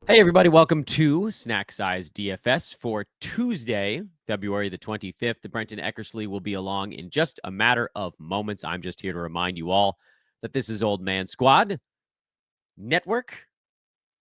Hey, everybody, welcome to Snack Size DFS for Tuesday, February the 25th. The Brenton Eckersley will be along in just a matter of moments. I'm just here to remind you all that this is Old Man Squad Network.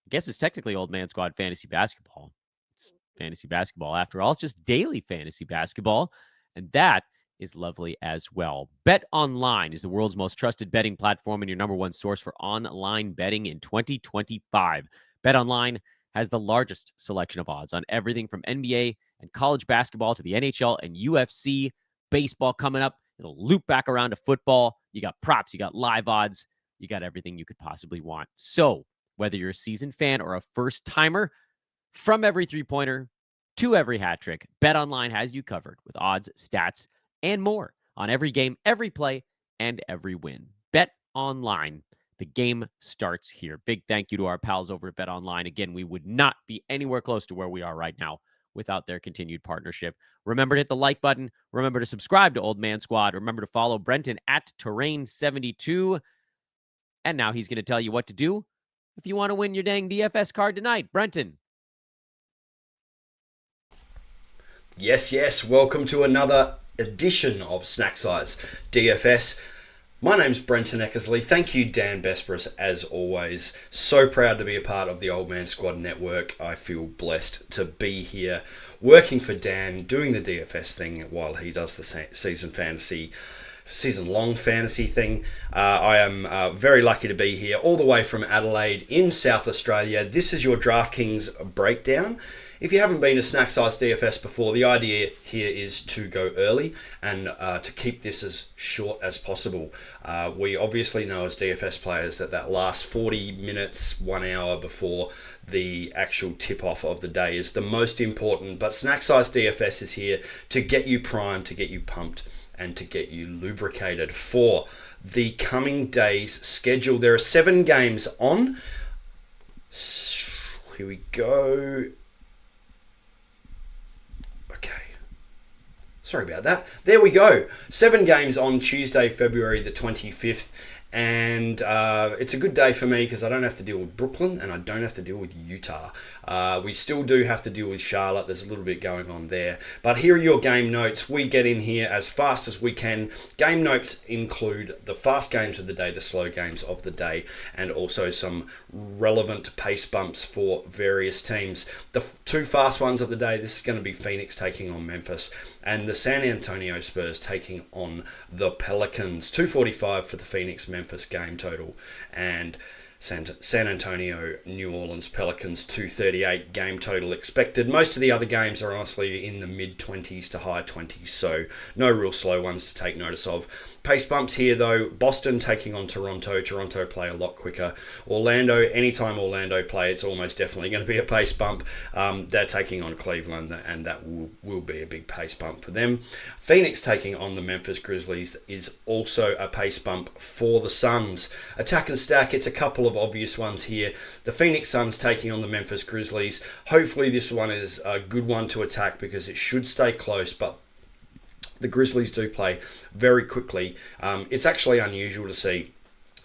I guess it's technically Old Man Squad Fantasy Basketball. It's fantasy basketball after all. It's just daily fantasy basketball, and that is lovely as well. Bet Online is the world's most trusted betting platform and your number one source for online betting in 2025. Bet Online has the largest selection of odds on everything from NBA and college basketball to the NHL and UFC. Baseball coming up. It'll loop back around to football. You got props, you got live odds, you got everything you could possibly want. So, whether you're a seasoned fan or a first timer, from every three-pointer to every hat trick, Bet Online has you covered with odds, stats, and more on every game, every play, and every win. Bet Online. The game starts here. Big thank you to our pals over at Bet Online. Again, we would not be anywhere close to where we are right now without their continued partnership. Remember to hit the like button. Remember to subscribe to Old Man Squad. Remember to follow Brenton at Terrain72. And now he's going to tell you what to do if you want to win your dang DFS card tonight. Brenton. Yes. Welcome to another edition of Snack Size DFS. My name's Brenton Eckersley. Thank you, Dan Besperis, as always. So proud to be a part of the Old Man Squad Network. I feel blessed to be here working for Dan, doing the DFS thing while he does the season-long fantasy thing. I am very lucky to be here all the way from Adelaide in South Australia. This is your DraftKings breakdown. If you haven't been to Snack Size DFS before, the idea here is to go early and to keep this as short as possible. We obviously know as DFS players that last 40 minutes, 1 hour before the actual tip-off of the day is the most important. But Snack Size DFS is here to get you primed, to get you pumped, and to get you lubricated for the coming day's schedule. There are 7 games on. Here we go. Sorry about that. There we go. 7 games on Tuesday, February the 25th. And it's a good day for me because I don't have to deal with Brooklyn and I don't have to deal with Utah. We still do have to deal with Charlotte. There's a little bit going on there. But here are your game notes. We get in here as fast as we can. Game notes include the fast games of the day, the slow games of the day, and also some relevant pace bumps for various teams. The 2 fast ones of the day, this is going to be Phoenix taking on Memphis and the San Antonio Spurs taking on the Pelicans. 245 for the Phoenix-Memphis game total, and San Antonio, New Orleans Pelicans 238 game total expected. Most of the other games are honestly in the mid-20s to high 20s, so no real slow ones to take notice of. Pace bumps here though. Boston taking on Toronto. Toronto play a lot quicker. Orlando, anytime Orlando play, it's almost definitely going to be a pace bump. They're taking on Cleveland, and that will be a big pace bump for them. Phoenix taking on the Memphis Grizzlies is also a pace bump for the Suns. Attack and stack, it's a couple of obvious ones here. The Phoenix Suns taking on the Memphis Grizzlies. Hopefully this one is a good one to attack because it should stay close, but the Grizzlies do play very quickly. It's actually unusual to see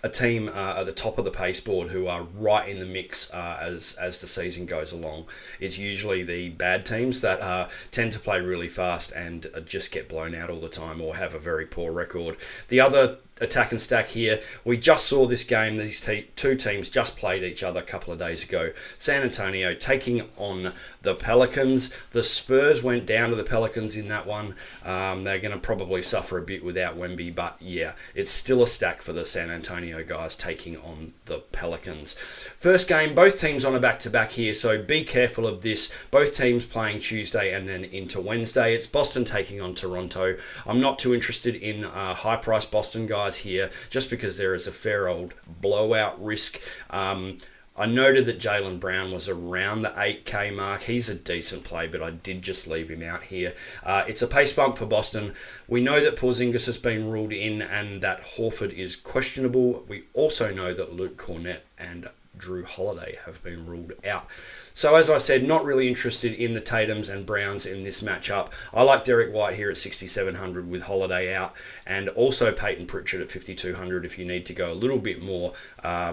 a team at the top of the pace board who are right in the mix as the season goes along. It's usually the bad teams that tend to play really fast and just get blown out all the time or have a very poor record. The other attack and stack here, we just saw this game. These 2 teams just played each other a couple of days ago. San Antonio taking on the Pelicans. The Spurs went down to the Pelicans in that one. They're going to probably suffer a bit without Wemby, but yeah, it's still a stack for the San Antonio guys taking on the Pelicans. First game, both teams on a back-to-back here, so be careful of this. Both teams playing Tuesday and then into Wednesday. It's Boston taking on Toronto. I'm not too interested in high-priced Boston guys here, just because there is a fair old blowout risk. I noted that Jaylen Brown was around the 8K mark. He's a decent play, but I did just leave him out here. It's a pace bump for Boston. We know that Porzingis has been ruled in and that Horford is questionable. We also know that Luke Cornett and Drew Holiday have been ruled out. So as I said, not really interested in the Tatums and Browns in this matchup. I like Derek White here at 6,700 with Holiday out, and also Peyton Pritchard at 5,200 if you need to go a little bit more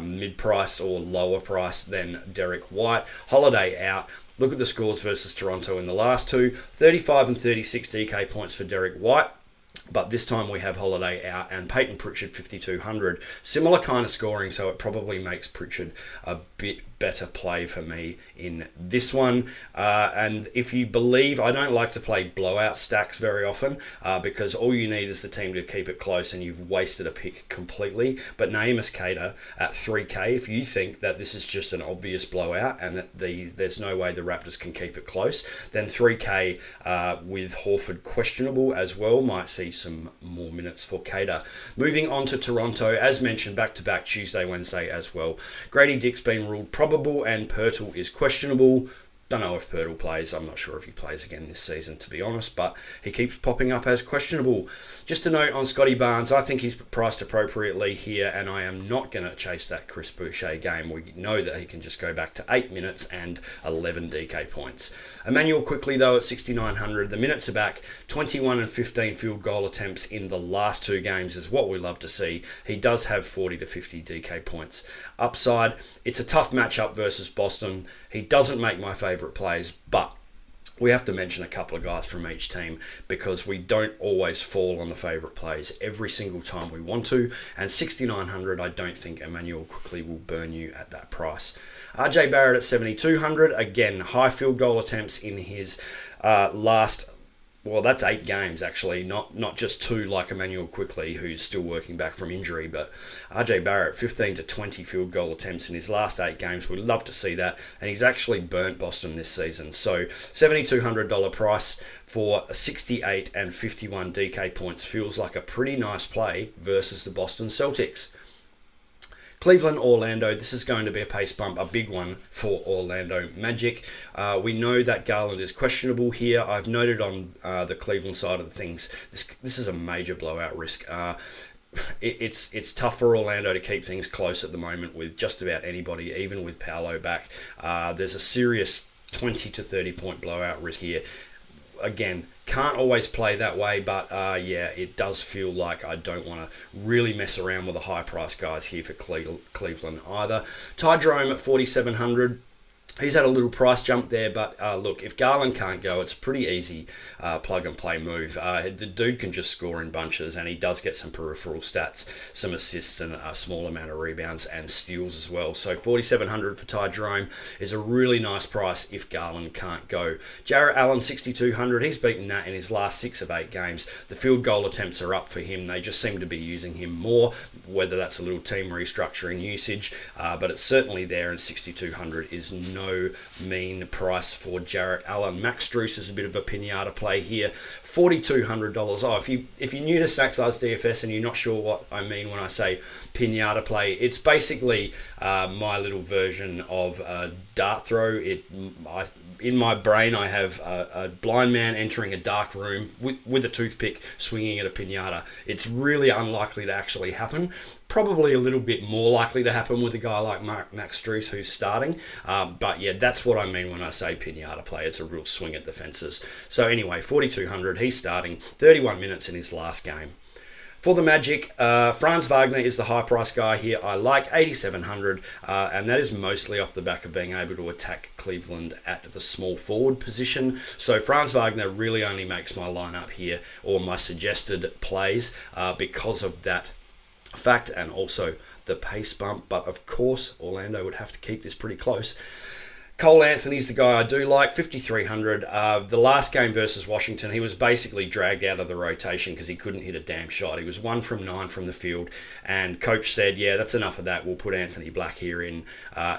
mid-price or lower price than Derek White. Holiday out. Look at the scores versus Toronto in the last two. 35 and 36 DK points for Derek White. But this time we have Holiday out and Peyton Pritchard 5,200. Similar kind of scoring, so it probably makes Pritchard a bit better play for me in this one. And if you believe, I don't like to play blowout stacks very often because all you need is the team to keep it close and you've wasted a pick completely. But Naemis Cater at 3K, if you think that this is just an obvious blowout and that there's no way the Raptors can keep it close, then 3K with Horford questionable as well might see some more minutes for Cater. Moving on to Toronto, as mentioned, back-to-back Tuesday, Wednesday as well. Grady Dick's been ruled probable and Pirtle is questionable. Don't know if Pirtle plays. I'm not sure if he plays again this season, to be honest, but he keeps popping up as questionable. Just a note on Scotty Barnes, I think he's priced appropriately here, and I am not going to chase that Chris Boucher game. We know that he can just go back to 8 minutes and 11 DK points. Emmanuel quickly, though, at 6,900. The minutes are back. 21 and 15 field goal attempts in the last two games is what we love to see. He does have 40 to 50 DK points. Upside, it's a tough matchup versus Boston. He doesn't make my favourite plays, but we have to mention a couple of guys from each team because we don't always fall on the favourite plays every single time we want to, and 6,900, I don't think Emmanuel quickly will burn you at that price. RJ Barrett at 7,200, again, high field goal attempts in his last... Well, that's 8 games, actually, not just 2 like Emmanuel Quickly, who's still working back from injury, but RJ Barrett, 15 to 20 field goal attempts in his last 8 games. We'd love to see that, and he's actually burnt Boston this season. So $7,200 price for 68 and 51 DK points feels like a pretty nice play versus the Boston Celtics. Cleveland, Orlando, this is going to be a pace bump, a big one for Orlando Magic. We know that Garland is questionable here. I've noted on the Cleveland side of the things, this is a major blowout risk. It's tough for Orlando to keep things close at the moment with just about anybody, even with Paolo back. There's a serious 20 to 30 point blowout risk here. Again, can't always play that way, but yeah, it does feel like I don't want to really mess around with the high price guys here for Cleveland either. Ty Jerome at 4,700. He's had a little price jump there, but look, if Garland can't go, it's a pretty easy plug-and-play move. The dude can just score in bunches, and he does get some peripheral stats, some assists, and a small amount of rebounds and steals as well. So 4,700 for Ty Jerome is a really nice price if Garland can't go. Jarrett Allen, 6,200. He's beaten that in his last 6 of 8 games. The field goal attempts are up for him. They just seem to be using him more, whether that's a little team restructuring usage, but it's certainly there, and 6,200 is no mean price for Jarrett Allen. Max Strus is a bit of a pinata play here. $4,200. Oh, if you're new to Stack Size DFS and you're not sure what I mean when I say pinata play, it's basically my little version of a dart throw. In my brain, I have a blind man entering a dark room with a toothpick swinging at a pinata. It's really unlikely to actually happen. Probably a little bit more likely to happen with a guy like Max Strus who's starting. But yeah, that's what I mean when I say pinata play. It's a real swing at the fences. So anyway, 4,200. He's starting 31 minutes in his last game. For the Magic, Franz Wagner is the high price guy here. I like 8,700, and that is mostly off the back of being able to attack Cleveland at the small forward position. So Franz Wagner really only makes my lineup here, or my suggested plays, because of that fact and also the pace bump. But of course, Orlando would have to keep this pretty close. Cole Anthony's the guy I do like, 5,300. The last game versus Washington, he was basically dragged out of the rotation because he couldn't hit a damn shot. He was 1 from 9 from the field, and coach said, yeah, that's enough of that. We'll put Anthony Black here in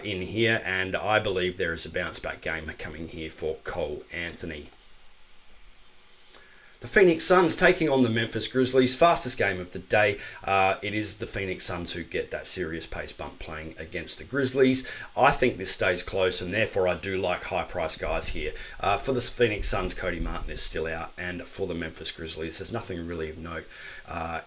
here, and I believe there is a bounce-back game coming here for Cole Anthony. The Phoenix Suns taking on the Memphis Grizzlies. Fastest game of the day. It is the Phoenix Suns who get that serious pace bump playing against the Grizzlies. I think this stays close, and therefore I do like high-price guys here. For the Phoenix Suns, Cody Martin is still out, and for the Memphis Grizzlies, there's nothing really of note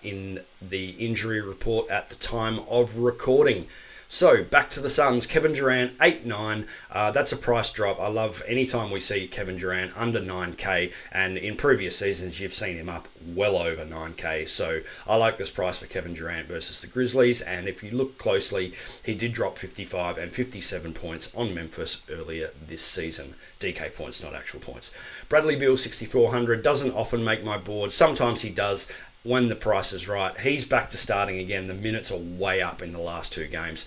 in the injury report at the time of recording. So, back to the Suns. Kevin Durant, 8-9. That's a price drop. I love anytime we see Kevin Durant under 9K, and in previous seasons, you've seen him up well over 9K. So, I like this price for Kevin Durant versus the Grizzlies, and if you look closely, he did drop 55 and 57 points on Memphis earlier this season. DK points, not actual points. Bradley Beal, 6,400. Doesn't often make my board. Sometimes he does when the price is right. He's back to starting again. The minutes are way up in the last 2 games.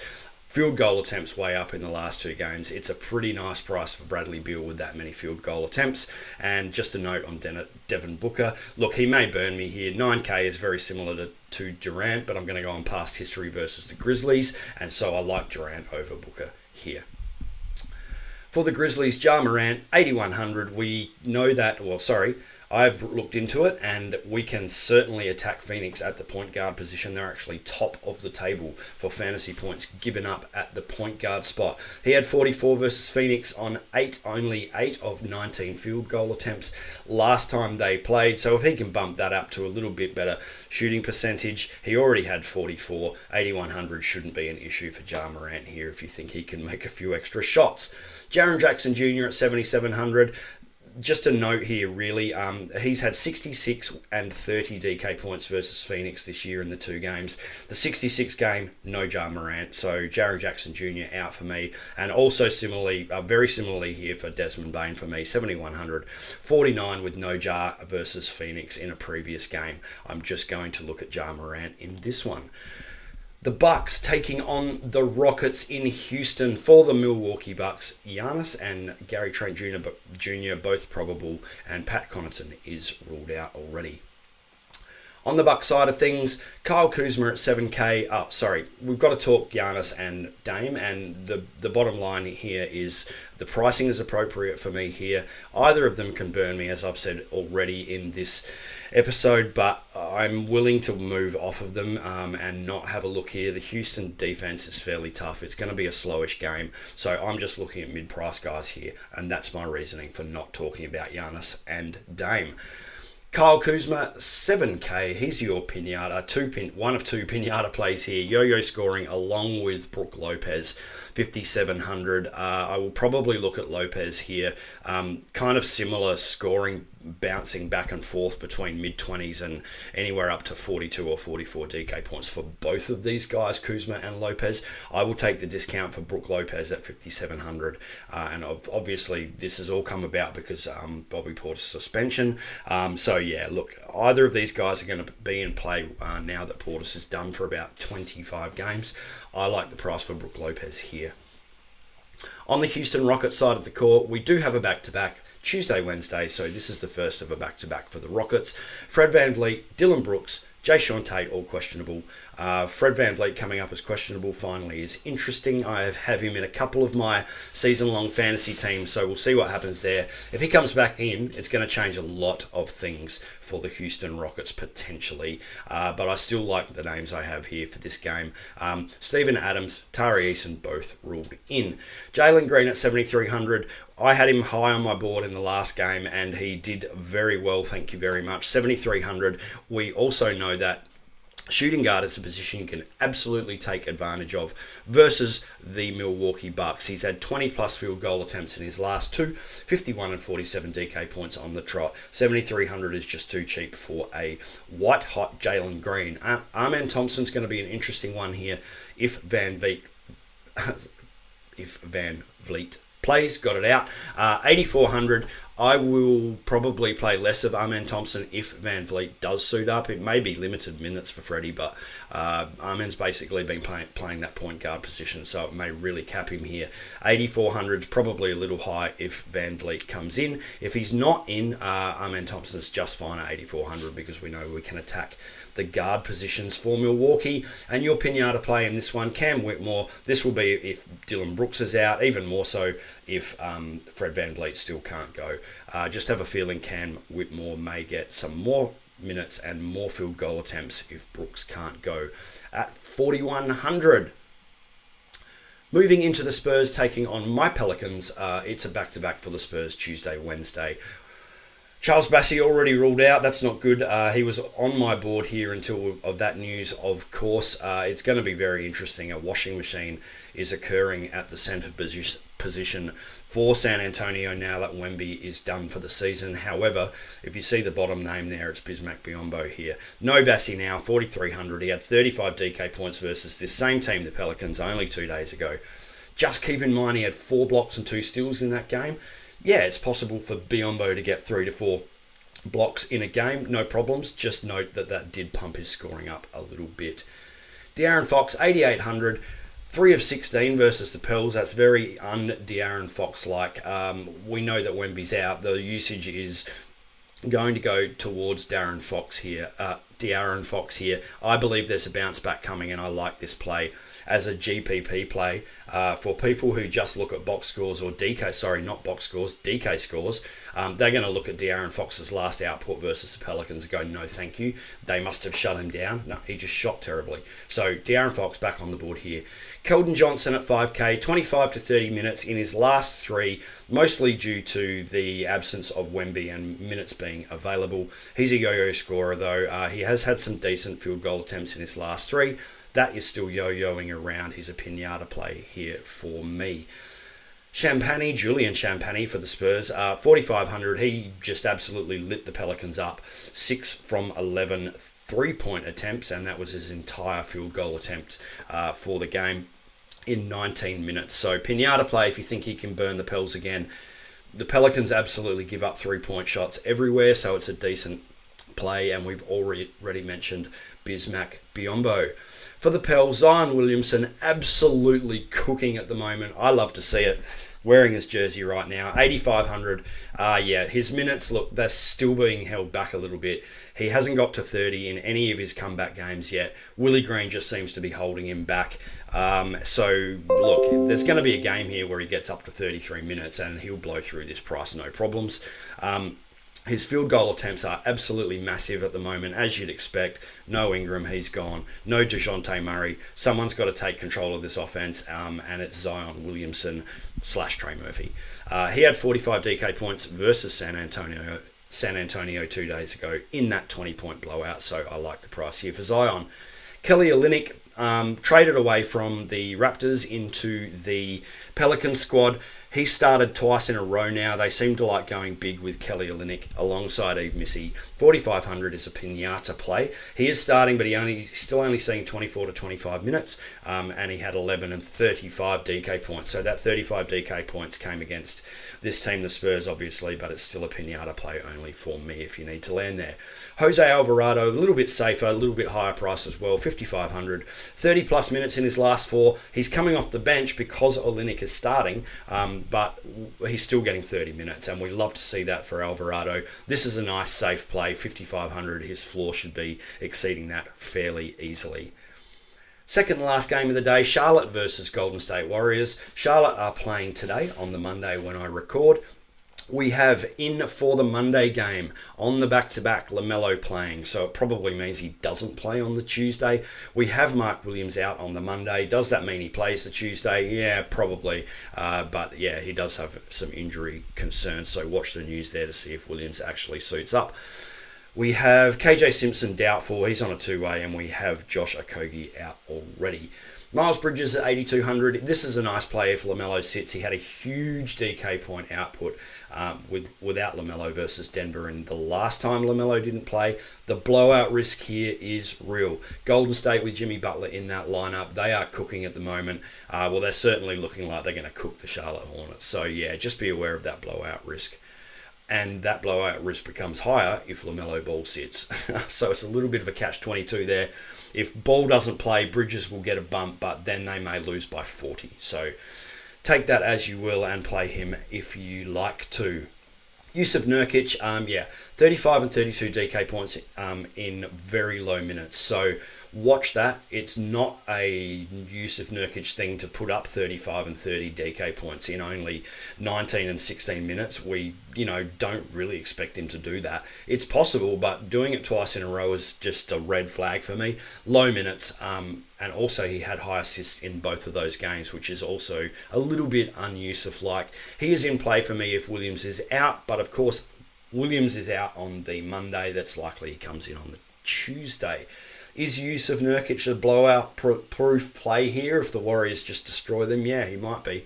Field goal attempts way up in the last 2 games. It's a pretty nice price for Bradley Beal with that many field goal attempts. And just a note on Devin Booker. Look, he may burn me here. 9K is very similar to Durant, but I'm going to go on past history versus the Grizzlies. And so I like Durant over Booker here. For the Grizzlies, Ja Morant, 8,100. We know that, I've looked into it, and we can certainly attack Phoenix at the point guard position. They're actually top of the table for fantasy points given up at the point guard spot. He had 44 versus Phoenix on only 8 of 19 field goal attempts last time they played. So if he can bump that up to a little bit better shooting percentage, he already had 44. 8,100 shouldn't be an issue for Ja Morant here if you think he can make a few extra shots. Jaren Jackson Jr. at 7,700. Just a note here, really, he's had 66 and 30 DK points versus Phoenix this year in the 2 games. The 66 game, no Ja Morant, so Jaren Jackson Jr. out for me. And also very similarly here for Desmond Bane for me, 7,100, 49 with no Ja versus Phoenix in a previous game. I'm just going to look at Ja Morant in this one. The Bucks taking on the Rockets in Houston. For the Milwaukee Bucks, Giannis and Gary Trent Jr. both probable, and Pat Connaughton is ruled out already. On the Bucks side of things, Kyle Kuzma at 7K. We've got to talk Giannis and Dame, and the bottom line here is the pricing is appropriate for me here. Either of them can burn me, as I've said already in this episode, but I'm willing to move off of them and not have a look here. The Houston defense is fairly tough. It's going to be a slowish game, so I'm just looking at mid-price guys here, and that's my reasoning for not talking about Giannis and Dame. Kyle Kuzma, 7K. He's your pinata. One of 2 pinata plays here. Yo-yo scoring along with Brook Lopez, 5,700. I will probably look at Lopez here. Kind of similar scoring, bouncing back and forth between mid-20s and anywhere up to 42 or 44 DK points for both of these guys, Kuzma and Lopez. I will take the discount for Brook Lopez at 5,700. And obviously, this has all come about because Bobby Portis' suspension. Either of these guys are going to be in play now that Portis is done for about 25 games. I like the price for Brook Lopez here. On the Houston Rockets side of the court, we do have a back-to-back Tuesday, Wednesday, so this is the first of a back-to-back for the Rockets. Fred VanVleet, Dylan Brooks, Jayshawn Tate, all questionable. Fred VanVleet coming up as questionable finally is interesting. I have him in a couple of my season-long fantasy teams, so we'll see what happens there. If he comes back in, it's going to change a lot of things for the Houston Rockets potentially, but I still like the names I have here for this game. Steven Adams, Tari Eason both ruled in. Jalen Green at 7,300. I had him high on my board in the last game, and he did very well, thank you very much. 7,300. We also know that shooting guard is a position you can absolutely take advantage of versus the Milwaukee Bucks. He's had 20 plus field goal attempts in his last 2, 51 and 47 DK points on the trot. 7,300 is just too cheap for a white hot Jalen Green. Amen Thompson's going to be an interesting one here if Van Vliet plays, got it out. 8,400. I will probably play less of Amen Thompson if Van Vliet does suit up. It may be limited minutes for Freddie, but Amen's basically been playing that point guard position, so it may really cap him here. 8,400 is probably a little high if Van Vliet comes in. If he's not in, Amen Thompson's just fine at 8,400 because we know we can attack the guard positions for Milwaukee. And your pinata play in this one, Cam Whitmore. This will be if Dylan Brooks is out, even more so if Fred VanVleet still can't go. Just have a feeling Cam Whitmore may get some more minutes and more field goal attempts if Brooks can't go at 4,100. Moving into the Spurs taking on my Pelicans. It's a back-to-back for the Spurs Tuesday, Wednesday. Charles Bassey already ruled out. That's not good. He was on my board here until of that news, of course. It's going to be very interesting. A washing machine is occurring at the centre position for San Antonio now that Wemby is done for the season. However, if you see the bottom name there, it's Bismack Biyombo here. No Bassey now, 4,300. He had 35 DK points versus this same team, the Pelicans, only 2 days ago. Just keep in mind he had 4 blocks and 2 steals in that game. Yeah, it's possible for Biyombo to get 3 to 4 blocks in a game, no problems. Just note that did pump his scoring up a little bit. De'Aaron Fox, 8,800, 3 of 16 versus the Pels. That's very un-De'Aaron Fox-like. We know that Wemby's out. The usage is going to go towards De'Aaron Fox here. I believe there's a bounce back coming, and I like this play as a GPP play. For people who just look at box scores or DK scores, they're going to look at De'Aaron Fox's last output versus the Pelicans and go, no thank you, they must have shut him down. No, he just shot terribly. So De'Aaron Fox back on the board here. Keldon Johnson at 5k, 25 to 30 minutes in his last 3, mostly due to the absence of Wemby and minutes being available. He's a yo-yo scorer though. He has had some decent field goal attempts in his last 3. That is still yo-yoing around. He's a pinata play here for me. Julian Champagny for the Spurs, 4,500. He just absolutely lit the Pelicans up. 6 from 11 3-point attempts, and that was his entire field goal attempt for the game in 19 minutes. So pinata play if you think he can burn the Pels again. The Pelicans absolutely give up 3-point shots everywhere, so it's a decent play, and we've already mentioned Bismack Biyombo. For the Pels, Zion Williamson absolutely cooking at the moment. I love to see it. Wearing his jersey right now, 8,500. His minutes, look, they're still being held back a little bit. He hasn't got to 30 in any of his comeback games yet. Willie Green just seems to be holding him back. So, look, there's going to be a game here where he gets up to 33 minutes and he'll blow through this price, no problems. His field goal attempts are absolutely massive at the moment, as you'd expect. No Ingram, he's gone. No DeJounte Murray. Someone's got to take control of this offense, and it's Zion Williamson / Trey Murphy. He had 45 DK points versus San Antonio 2 days ago in that 20-point blowout, so I like the price here for Zion. Kelly Olynyk traded away from the Raptors into the Pelicans squad. He started twice in a row now. They seem to like going big with Kelly Olynyk alongside Eve Missy. 4,500 is a pinata play. He is starting, but he's still only seeing 24 to 25 minutes, and he had 11 and 35 DK points. So that 35 DK points came against this team, the Spurs, obviously, but it's still a pinata play only for me if you need to land there. Jose Alvarado, a little bit safer, a little bit higher price as well, 5,500. 30-plus minutes in his last 4. He's coming off the bench because Olynyk is starting, but he's still getting 30 minutes, and we love to see that for Alvarado. This is a nice, safe play, 5,500. His floor should be exceeding that fairly easily. Second and last game of the day, Charlotte versus Golden State Warriors. Charlotte are playing today on the Monday when I record. We have in for the Monday game on the back-to-back LaMelo playing, so it probably means he doesn't play on the Tuesday. We have Mark Williams out on the Monday. Does that mean he plays the Tuesday? Yeah, probably. But yeah, he does have some injury concerns, so watch the news there to see if Williams actually suits up. We have KJ Simpson doubtful. He's on a 2-way, and we have Josh Okogie out already. Miles Bridges at 8,200. This is a nice play if LaMelo sits. He had a huge DK point output without LaMelo versus Denver, and the last time LaMelo didn't play. The blowout risk here is real. Golden State with Jimmy Butler in that lineup, they are cooking at the moment. Well, they're certainly looking like they're going to cook the Charlotte Hornets. So yeah, just be aware of that blowout risk. And that blowout risk becomes higher if LaMelo Ball sits. So it's a little bit of a catch-22 there. If Ball doesn't play, Bridges will get a bump, but then they may lose by 40. So take that as you will and play him if you like to. Yusuf Nurkic, 35 and 32 DK points in very low minutes. So watch that. It's not a Yusuf Nurkic thing to put up 35 and 30 DK points in only 19 and 16 minutes. We, don't really expect him to do that. It's possible, but doing it twice in a row is just a red flag for me. Low minutes, and also he had high assists in both of those games, which is also a little bit un-Yusuf-like. He is in play for me if Williams is out, but of course, Williams is out on the Monday. That's likely he comes in on the Tuesday. Is Yusuf Nurkic a blowout proof play here if the Warriors just destroy them? Yeah, he might be.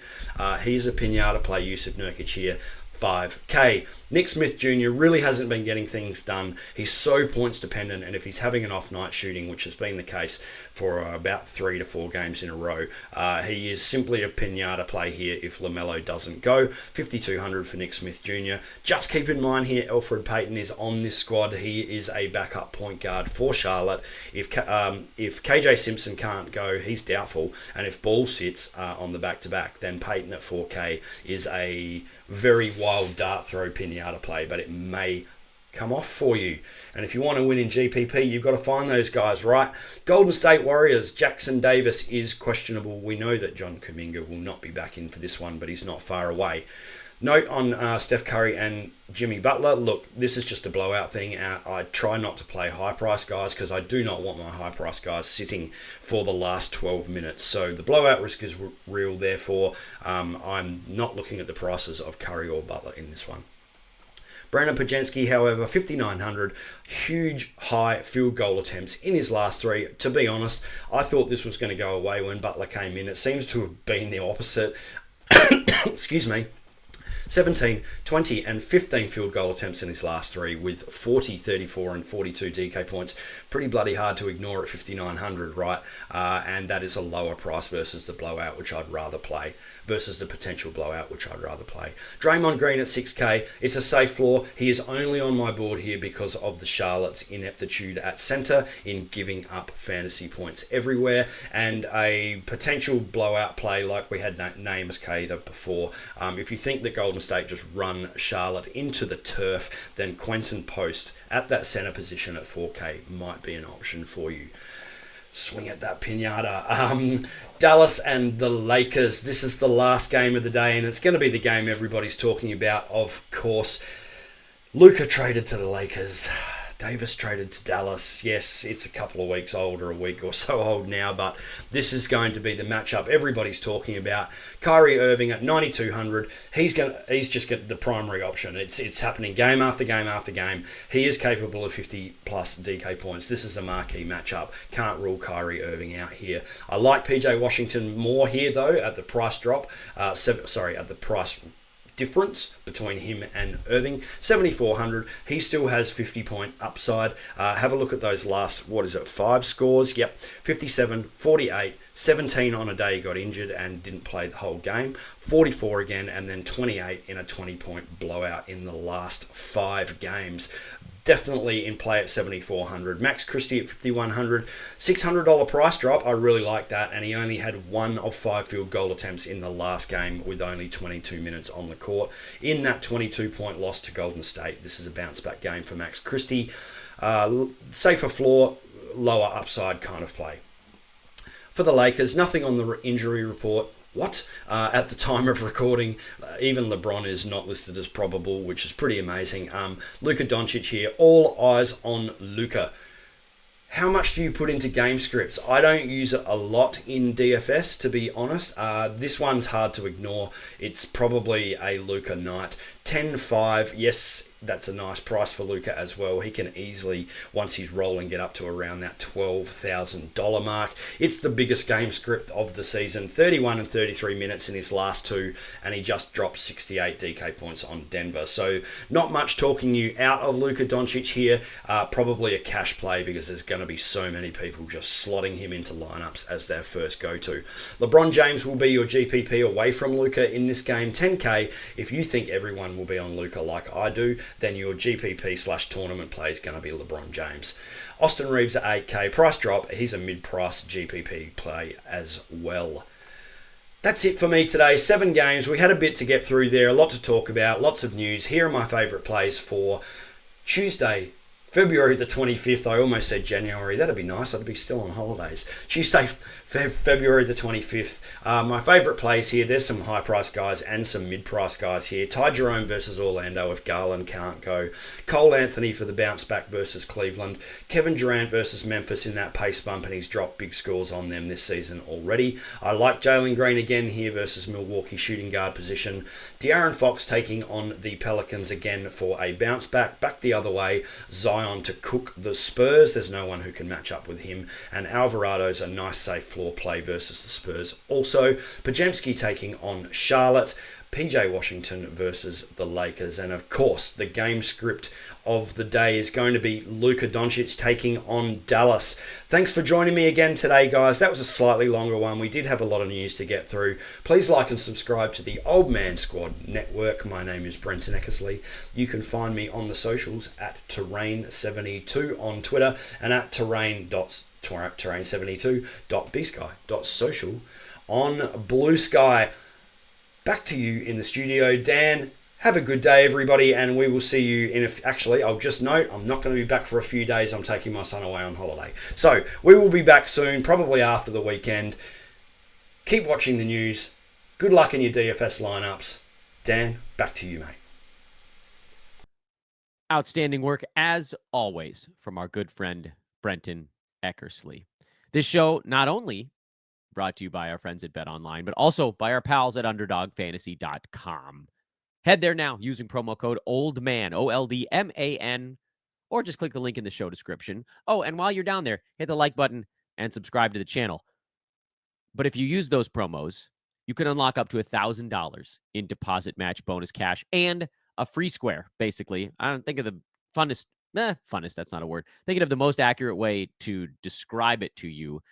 He's a pinata play, Yusuf Nurkic here. 5K. Nick Smith Jr. really hasn't been getting things done. He's so points dependent, and if he's having an off night shooting, which has been the case for about 3 to 4 games in a row, he is simply a pinata play here if LaMelo doesn't go. 5,200 for Nick Smith Jr. Just keep in mind here, Elfrid Payton is on this squad. He is a backup point guard for Charlotte. If KJ Simpson can't go, he's doubtful, and if Ball sits on the back-to-back, then Payton at 4K is a very wild dart throw pinata play, but it may come off for you. And if you want to win in GPP, you've got to find those guys, right? Golden State Warriors, Jackson Davis is questionable. We know that John Kuminga will not be back in for this one, but he's not far away. Note on Steph Curry and Jimmy Butler. Look, this is just a blowout thing. I try not to play high-price guys because I do not want my high-price guys sitting for the last 12 minutes. So the blowout risk is real. Therefore, I'm not looking at the prices of Curry or Butler in this one. Brandon Pajensky, however, 5,900, huge high field goal attempts in his last 3. To be honest, I thought this was going to go away when Butler came in. It seems to have been the opposite. Excuse me. 17, 20, and 15 field goal attempts in his last 3 with 40, 34, and 42 DK points. Pretty bloody hard to ignore at 5,900, right? And that is a lower price versus the blowout, which I'd rather play, versus the potential blowout, which I'd rather play. Draymond Green at 6K. It's a safe floor. He is only on my board here because of the Charlotte's ineptitude at center in giving up fantasy points everywhere, and a potential blowout play like we had Naeem Qaeda before. If you think that Golden State just run Charlotte into the turf, then Quentin Post at that center position at 4K might be an option for you. Swing at that pinata. Dallas and the Lakers. This is the last game of the day, and it's going to be the game everybody's talking about, of course. Luka traded to the Lakers. Davis traded to Dallas. Yes, it's a couple of weeks old, or a week or so old now, but this is going to be the matchup everybody's talking about. Kyrie Irving at 9,200. He's just got the primary option. It's happening game after game after game. He is capable of 50 plus DK points. This is a marquee matchup. Can't rule Kyrie Irving out here. I like PJ Washington more here though at the price drop. At the price difference between him and Irving. 7,400. He still has 50-point upside. Have a look at those last, 5 scores? Yep. 57, 48, 17 on a day he got injured and didn't play the whole game. 44 again, and then 28 in a 20-point blowout in the last 5 games. Definitely in play at 7,400. Max Christie at 5,100. $600 price drop. I really like that. And he only had 1 of 5 field goal attempts in the last game with only 22 minutes on the court. In that 22-point loss to Golden State, this is a bounce-back game for Max Christie. Safer floor, lower upside kind of play. For the Lakers, nothing on the injury report. At the time of recording, even LeBron is not listed as probable, which is pretty amazing. Luka Doncic here, all eyes on Luka. How much do you put into game scripts? I don't use it a lot in DFS, to be honest. This one's hard to ignore. It's probably a Luka night. 10-5, yes, that's a nice price for Luka as well. He can easily, once he's rolling, get up to around that $12,000 mark. It's the biggest game script of the season. 31 and 33 minutes in his last 2, and he just dropped 68 DK points on Denver. So not much talking you out of Luka Doncic here. Probably a cash play because there's going to be so many people just slotting him into lineups as their first go-to. LeBron James will be your GPP away from Luka in this game. 10K. If you think everyone will be on Luka like I do, then your GPP/tournament play is going to be LeBron James. Austin Reeves at 8K. Price drop. He's a mid-price GPP play as well. That's it for me today. 7 games. We had a bit to get through there. A lot to talk about. Lots of news. Here are my favourite plays for Tuesday, February the 25th, I almost said January. That'd be nice. I'd be still on holidays. Tuesday, February the 25th. My favourite plays here, there's some high-price guys and some mid-price guys here. Ty Jerome versus Orlando if Garland can't go. Cole Anthony for the bounce-back versus Cleveland. Kevin Durant versus Memphis in that pace bump, and he's dropped big scores on them this season already. I like Jalen Green again here versus Milwaukee shooting guard position. De'Aaron Fox taking on the Pelicans again for a bounce-back. Back the other way, Zion to cook the Spurs. There's no one who can match up with him. And Alvarado's a nice safe floor play versus the Spurs. Also, Podziemski taking on Charlotte. PJ Washington versus the Lakers. And of course, the game script of the day is going to be Luka Doncic taking on Dallas. Thanks for joining me again today, guys. That was a slightly longer one. We did have a lot of news to get through. Please like and subscribe to the Old Man Squad Network. My name is Brenton Eckersley. You can find me on the socials at Terrain72 on Twitter and at terrain72.bsky.social on Blue Sky. Back to you in the studio, Dan. Have a good day, everybody, and we will see you in actually, I'll just note, I'm not going to be back for a few days. I'm taking my son away on holiday. So, we will be back soon, probably after the weekend. Keep watching the news. Good luck in your DFS lineups. Dan, back to you, mate. Outstanding work, as always, from our good friend, Brenton Eckersley. This show not only brought to you by our friends at BetOnline, but also by our pals at UnderdogFantasy.com. Head there now using promo code OLDMAN, OLDMAN, or just click the link in the show description. Oh, and while you're down there, hit the like button and subscribe to the channel. But if you use those promos, you can unlock up to $1,000 in deposit match bonus cash and a free square, basically. I don't think of the funnest, that's not a word. Thinking of the most accurate way to describe it to you.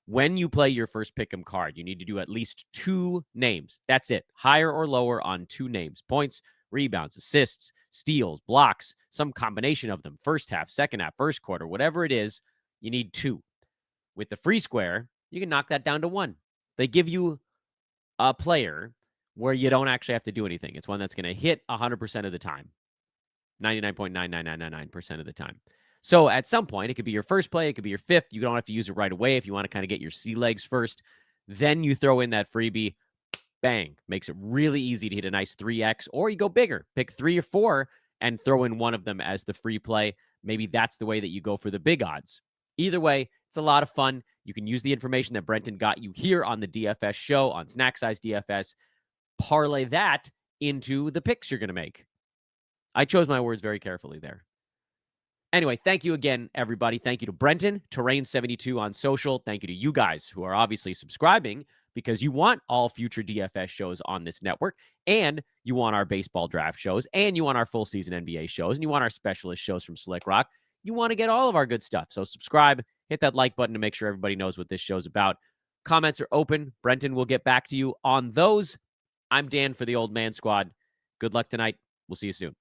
When you play your first pick'em card, you need to do at least 2 names. That's it. Higher or lower on 2 names. Points, rebounds, assists, steals, blocks, some combination of them. First half, second half, first quarter, whatever it is, you need 2. With the free square, you can knock that down to 1. They give you a player where you don't actually have to do anything. It's one that's going to hit 100% of the time. 99.99999% of the time. So at some point, it could be your first play, it could be your 5th. You don't have to use it right away if you want to kind of get your sea legs first. Then you throw in that freebie, bang, makes it really easy to hit a nice 3x, or you go bigger, pick 3 or 4 and throw in one of them as the free play. Maybe that's the way that you go for the big odds. Either way, it's a lot of fun. You can use the information that Brenton got you here on the DFS show on Snack Size DFS, parlay that into the picks you're going to make. I chose my words very carefully there. Anyway, thank you again, everybody. Thank you to Brenton, Terrain72 on social. Thank you to you guys who are obviously subscribing because you want all future DFS shows on this network, and you want our baseball draft shows, and you want our full season NBA shows, and you want our specialist shows from Slick Rock. You want to get all of our good stuff. So subscribe, hit that like button to make sure everybody knows what this show's about. Comments are open. Brenton will get back to you on those. I'm Dan for the Old Man Squad. Good luck tonight. We'll see you soon.